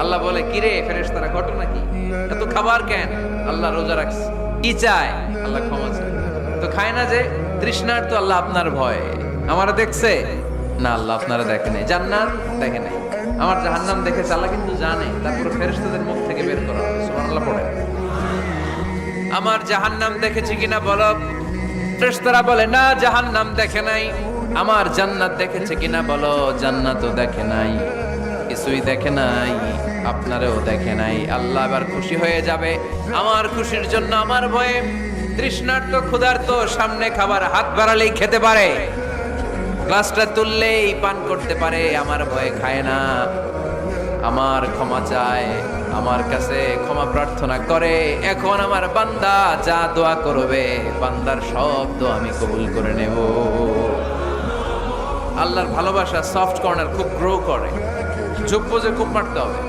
আল্লাহ বলে কিরে ফেরেশতারা ঘটনা কি, এত খাবার কেন? আল্লাহ রোজা রাখছে। কি চায়? আল্লাহ ক্ষমা চায়। তো খায় না যে তৃষ্ণার, তো আল্লাহ আপনার ভয়। আমারা দেখছে না, আল্লাহ আপনারা দেখে নাই। জান্নাত দেখে নাই, আমার জাহান্নাম দেখেছে আল্লাহ কিন্তু জানে। তারপরে ফেরেশতাদের মুখ থেকে বের করা হবে। সুবহানাল্লাহ পড়ে। আমার জাহান্নাম দেখেছি কিনা বলো। ফেরেশতারা বলে না, জাহান্নাম দেখে নাই। আমার জান্নাত দেখেছে কিনা বলো। জান্নাতও দেখে নাই, কিছুই দেখে নাই, আপনারেও দেখে নাই। আল্লাহ এবার খুশি হয়ে যাবে। আমার খুশির জন্য আমার ভয়ে তৃষ্ণার্ত ক্ষুধার্ত সামনে খাবার হাত বাড়ালেই খেতে পারে, গ্লাসটা তুললেই পান করতে পারে, আমার ভয়ে খায় না। আমার ক্ষমা চায়, আমার কাছে ক্ষমা প্রার্থনা করে। এখন আমার বান্দা যা দোয়া করবে, বান্দার সব দোয়া আমি কবুল করে নেব। আল্লাহর ভালোবাসা সফট কর্নার খুব গ্রো করে, যোগ্য যে খুব মারতে হবে।